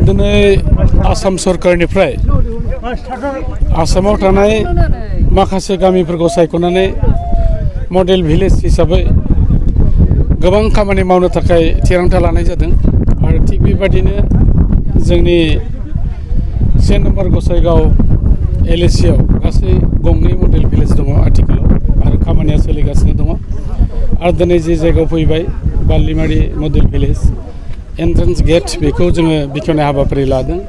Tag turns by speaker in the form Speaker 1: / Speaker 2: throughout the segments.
Speaker 1: दिनै आसाम सरकारनिफ्राय आसामाव थानाय माखासे गामिफोरखौ सायख'नानै मडेल भिलेज हिसाबै गोबां खामानि मावनो थाखाय थिरांथा लानाय जादों आरो थिग बेबादिनो जोंनि 1 नम्बर गसाइगाव एलएसिआव गासै गंनै मडेल भिलेज दङ आथिखालाव आरो खामानिया सोलिगासिनो दङ आरो दिनै जे जायगायाव फैबाय बालिमारि मडेल भिलेज एन्ट्रेन्स गेट बेखौ जोङो बेखेवनाय हाबाफारि लादों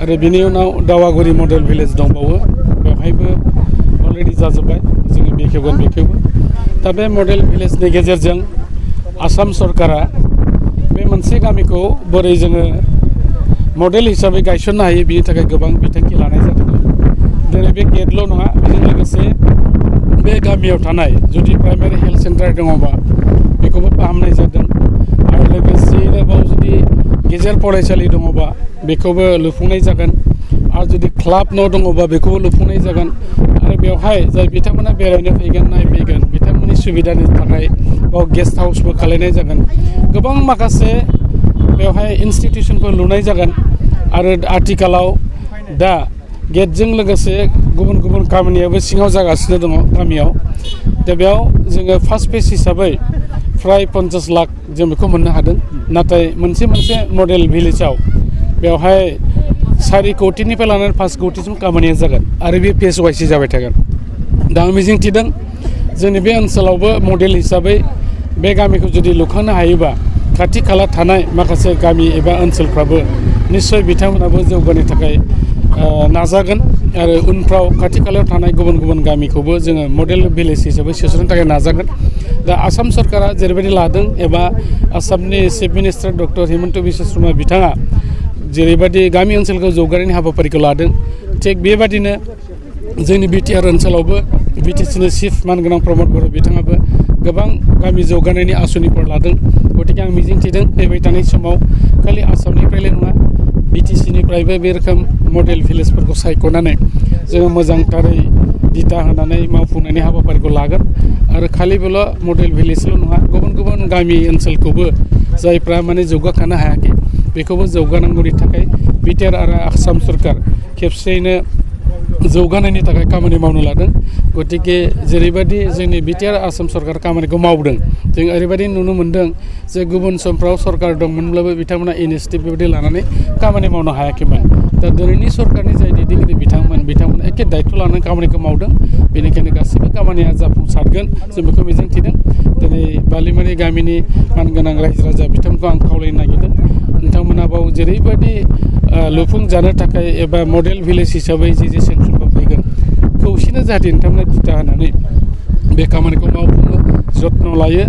Speaker 1: आरो बिनि उनाव दावागुरि मडेल भिलेज दंबावो बेवहायबो अलरेडि जाजोब्बाय जोङो बेखेवगोन बेखेवो दा बे मडेल भिलेजनि गेजेरजों आसाम सरकारा बे मोनसे गामिखौ बोरै जोङो मडेल हिसाबै गायसननो हायो बिनि थाखाय गोबां बिथांखि लानाय जादों दिनै बे गेटल' नङा बेजों लोगोसे बे गामियाव थानाय जुदि प्राइमारि हेल्थ सेन्टार दङबा बेखौबो फाहामनाय जादों आरो लोगोसेनो बाव जुदि गेजेर फरायसालि दङबा बेखौबो लुफुंनाय जागोन आरो जुदि क्लाब न' दङबा बेखौबो लुफुंनाय जागोन आरो बेवहाय जाय बिथांमोना बेरायनो फैगोन नायफैगोन बिथांमोननि सुबिदानि थाखाय बाव गेस्ट हाउसबो खालायनाय जागोन गोबां माखासे बेवहाय इन्सटिटिउसनफोर लुनाय जागोन आरो आथिखालाव दा गेटजों लोगोसे गुबुन गुबुन खामानियाबो सिङाव जागासिनो दङ गामियाव दा बेयाव जोङो फार्स्ट फेज हिसाबै फ्राय 50 लाख जों बेखौ मोननो हादों नाथाय मोनसे मडेल भिलेजाव बेवहाय 4 कौटिनिफ्राय लानानै 5 कौटिसिम खामानिया जागोन आरो बे फेज वाइसै जाबाय थागोन दा आं मिजिंथिदों जोंनि बे ओनसोलावबो मडेल हिसाबै बे गामिखौ जुदि लुखांनो हायोबा खाथि खाला थानाय माखासे गामि एबा ओनसोलफ्राबो निश्चय बिथांमोनाबो जौगानो थाखाय नाजागोन आरो उनफ्राव खाथि खालायाव थानाय गुबुन गुबुन गामिखौबो जोङो मडेल भिलेज हिसाबै सोसननो थाखाय नाजागोन दा आसाम सरकारा जेरैबायदि लादों एबा आसामनि chief minister doctor Himanta Biswa Sharma बिथाङा जेरैबायदि गामि ओनसोलखौ जौगानायनि हाबाफारिखौ लादों थिग बेबादिनो जोंनि बिटिआर ओनसोलावबो बिटिसिनि चिफ मानगोनां प्रमद बर' बिथाङाबो गोबां गामि जौगानायनि आसनिफोर लादों गतिके आं मिजिंथिदों फैबाय थानाय समाव खालि आसामनिफ्रायल' नङा बिटिसिनिफ्रायबो बे रोखोम मडेल भिलेजफोरखौ सायख'नानै जोङो मोजांथारै दिथा होनानै मावफुंनायनि हाबाफारिखौ लागोन आरो खालिबोल' मडेल भिलेजल' नङा गुबुन गुबुन गामि ओनसोलखौबो जायफ्रा माने जौगाखानो हायाखै बेखौबो जौगानांगौनि थाखाय बिटिआर आरो आसाम सरकार खेबसेयैनो जौगानायनि थाखाय खामानि मावनो लादों गतिके जेरैबायदि जोंनि बिटिआर आसाम सरकार खामानिखौ मावदों जों ओरैबायदि नुनो मोन्दों जे गुबुन समफ्राव सरकार दंमोनब्लाबो बिथांमोना इनिसियेटिभ बेबायदि लानानै खामानि मावनो हायाखैमोन दा दिनैनि सरकारनि जाय दैदेनगिरि बिथांमोना एखे दायित्व लानानै खामानिखौ मावदों बेनिखायनो गासैबो खामानिया जाफुंसारगोन जों बेखौ मिजिंथिदों दिनै बालिमारि गामिनि मानगोनां रायजो राजा बिथांमोनखौ आं खावलायनो नागिरदों नोंथांमोना बाव जेरैबायदि लुफुंजानो थाखाय एबा मडेल भिलेज हिसाबै जे सेंसनफोर फैगोन खौसेनो जाहाथे नोंथांमोना दिथा होनानै बे खामानिखौ मावफुङो जत्न लायो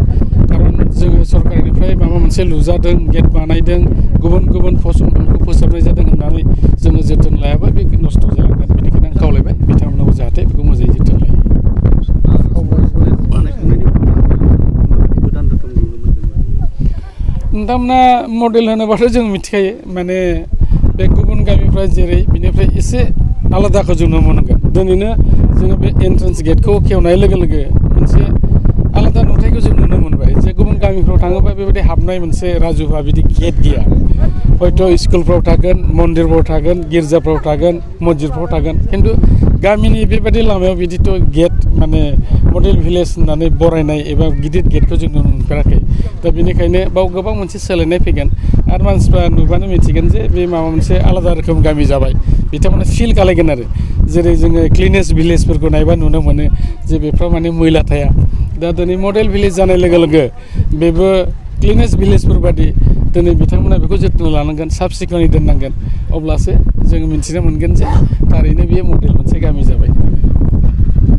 Speaker 1: खारन जोङो सरकारनिफ्राय माबा मोनसे लुजादों गेट बानायदों गुबुन गुबुन फसंथानखौ फोसाबनाय जादों होननानै जोङो जोथोन लायाबा बे नस्थ' जालांगोन बेनिखायनो आं खावलायबाय बिथांमोनाबो जाहाथे बेखौ मोजाङै जोथोन लायो नोंथांमोना मडेल होनोबाथ' जों मिथिखायो माने बे गुबुन गामिफ्रा जेरै बिनिफ्राय एसे आलादाखौ जों नुनो मोनगोन दिनैनो जोङो बे एन्ट्रेन्स गेटखौ खेवनाय लोगो लोगो मोनसे आलादा नुथायखौ जों नुनो मोनबाय जे गुबुन गामिफ्राव थाङोबा बेबायदि हाबनाय मोनसे राजुहा बिदि गेट गैया हयथ' स्कुलफ्राव थागोन मन्दिरफ्राव थागोन गिर्जाफ्राव थागोन मस्जिदफ्राव थागोन खिन्थु गामिनि बेबायदि लामायाव बिदिथ' गेट माने मडेल भिलेज होननानै बरायनाय एबा गिदिर गेटखौ जों नुनो मोनफेराखै दा बेनिखायनो बाव गोबां मोनसे सोलायनाय फैगोन आरो मानसिफ्रा नुबानो मिथिगोन जे बे माबा मोनसे आलादा रोखोम गामि जाबाय बिथांमोना फिल खालायगोन आरो जेरै जोङो क्लिनेस्ट भिलेजफोरखौ नायबा नुनो मोनो जे बेफ्राव माने मैला थाया दा दिनै मडेल भिलेज जानाय लोगो लोगो बेबो क्लिनेस्ट भिलेजफोर बादि दिनै बिथांमोना बेखौ जोथोन लानांगोन साब सिखोनै दोननांगोन अब्लासो जों मिन्थिनो मोनगोन जे थारैनो बेयो मडेल मोनसे गामि जाबाय